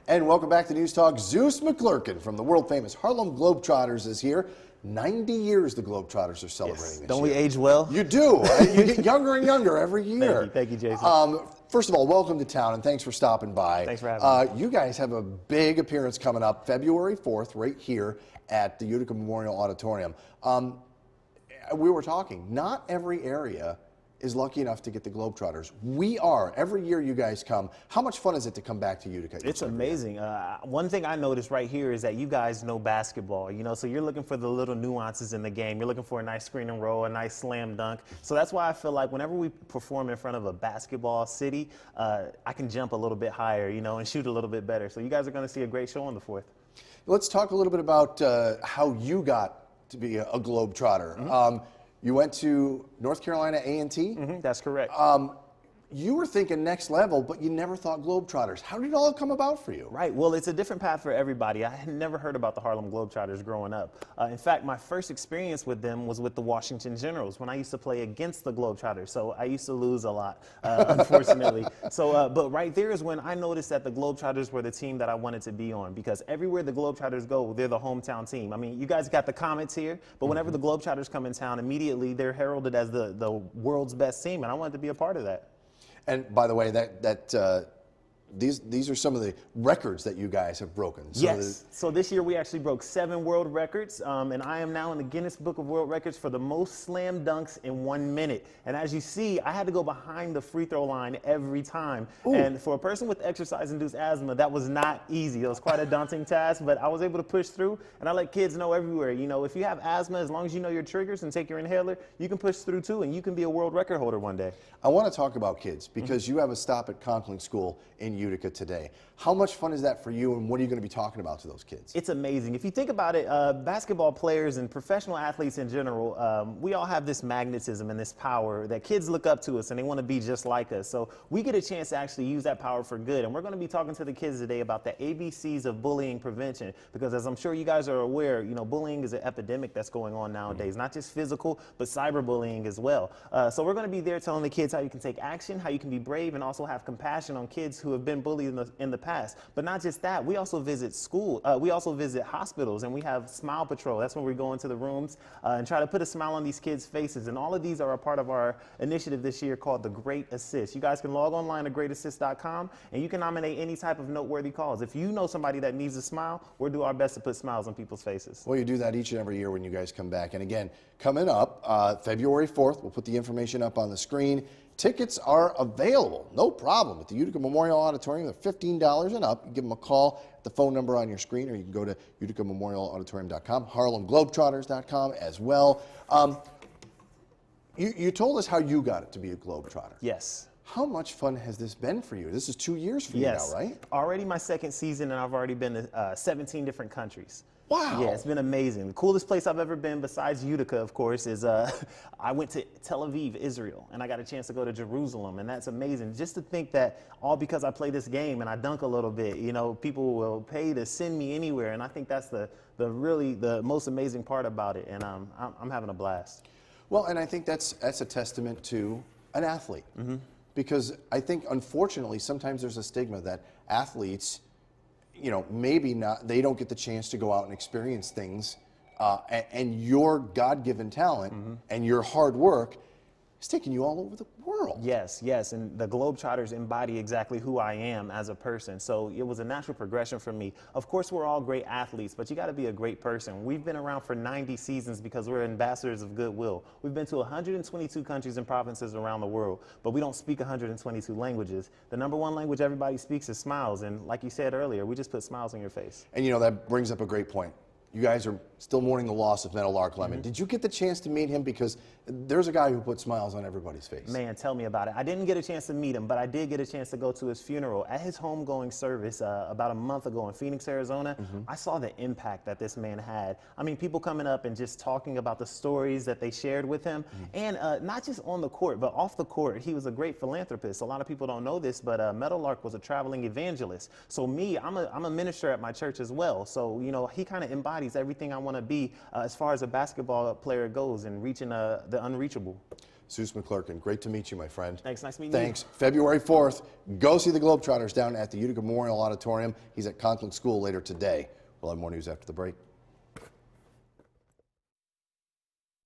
And welcome back to News Talk. Zeus McClurkin from the world-famous Harlem Globetrotters is here. 90 years the Globetrotters are celebrating this year. Don't we age well? You do. You get younger and younger every year. Thank you, Jason. First of all, welcome to town, and thanks for stopping by. Thanks for having me. You guys have a big appearance coming up February 4th right here at the Utica Memorial Auditorium. We were talking, not every area is lucky enough to get the Globetrotters. We are. Every year you guys come. How much fun is it to come back to Utica? It's amazing. One thing I noticed right here is that you guys know basketball, so you're looking for the little nuances in the game. You're looking for a nice screen and roll, a nice slam dunk. So that's why I feel like whenever we perform in front of a basketball city, I can jump a little bit higher, and shoot a little bit better. So you guys are going to see a great show on the 4th. Let's talk a little bit about how you got to be a Globetrotter. Mm-hmm. You went to North Carolina A&T? Mm-hmm, that's correct. You were thinking next level, but you never thought Globetrotters. How did it all come about for you? Right. Well, it's a different path for everybody. I had never heard about the Harlem Globetrotters growing up. In fact, my first experience with them was with the Washington Generals when I used to play against the Globetrotters. So I used to lose a lot, unfortunately. But right there is when I noticed that the Globetrotters were the team that I wanted to be on, because everywhere the Globetrotters go, they're the hometown team. I mean, you guys got the Comets here, but whenever the Globetrotters come in town, immediately they're heralded as the world's best team, and I wanted to be a part of that. And by the way, these are some of the records that you guys have broken. Yes. So this year we actually broke 7 world records, and I am now in the Guinness Book of World Records for the most slam dunks in 1 minute. And as you see, I had to go behind the free throw line every time. Ooh. And for a person with exercise-induced asthma, that was not easy. It was quite a daunting task, but I was able to push through. And I let kids know everywhere, if you have asthma, as long as you know your triggers and take your inhaler, you can push through too, and you can be a world record holder one day. I want to talk about kids, because you have a stop at Conkling School in Utica today. How much fun is that for you, and what are you going to be talking about to those kids? It's amazing. If you think about it, basketball players and professional athletes in general, we all have this magnetism and this power that kids look up to us and they want to be just like us. So we get a chance to actually use that power for good. And we're going to be talking to the kids today about the ABCs of bullying prevention, because as I'm sure you guys are aware, bullying is an epidemic that's going on nowadays, not just physical, but cyberbullying as well. So we're going to be there telling the kids how you can take action, how you can be brave, and also have compassion on kids who have been bullied in the past. But not just that, we also visit we also visit hospitals, and we have Smile Patrol. That's when we go into the rooms and try to put a smile on these kids' faces. And all of these are a part of our initiative this year called the Great Assist. You guys can log online to greatassist.com, and you can nominate any type of noteworthy cause. If you know somebody that needs a smile, we'll do our best to put smiles on people's faces. Well, you do that each and every year when you guys come back. And again, coming up February 4th, we'll put the information up on the screen. Tickets are available, no problem, at the Utica Memorial Auditorium. They're $15 and up. You give them a call at the phone number on your screen, or you can go to uticamemorialauditorium.com, harlemglobetrotters.com as well. You told us how you got it to be a Globetrotter. Yes. How much fun has this been for you? This is 2 years for you now, right? Already my 2nd season, and I've already been to 17 different countries. Wow. Yeah, it's been amazing. The coolest place I've ever been, besides Utica, of course, is I went to Tel Aviv, Israel, and I got a chance to go to Jerusalem, and that's amazing. Just to think that all because I play this game and I dunk a little bit, people will pay to send me anywhere, and I think that's the most amazing part about it, and I'm having a blast. Well, and I think that's a testament to an athlete, because I think, unfortunately, sometimes there's a stigma that athletes, maybe not, they don't get the chance to go out and experience things, and your God-given talent and your hard work is taking you all over the world. Yes, and the Globetrotters embody exactly who I am as a person, so it was a natural progression for me. Of course, we're all great athletes, but you got to be a great person. We've been around for 90 seasons because we're ambassadors of goodwill. We've been to 122 countries and provinces around the world, but we don't speak 122 languages. The #1 language everybody speaks is smiles, and like you said earlier, we just put smiles on your face. And that brings up a great point. You guys are still mourning the loss of Meadowlark Lemon. Did you get the chance to meet him? Because there's a guy who put smiles on everybody's face. Man, tell me about it. I didn't get a chance to meet him, but I did get a chance to go to his funeral. At his homegoing service about a month ago in Phoenix, Arizona, I saw the impact that this man had. I mean, people coming up and just talking about the stories that they shared with him. And not just on the court, but off the court, he was a great philanthropist. A lot of people don't know this, but Meadowlark was a traveling evangelist. So me, I'm a minister at my church as well. So, he kind of embodies everything I want to be as far as a basketball player goes, and reaching the unreachable. Zeus McClurkin, great to meet you, my friend. Thanks, nice meeting Thanks. February 4th, go see the Globetrotters down at the Utica Memorial Auditorium. He's at Conklin School later today. We'll have more news after the break.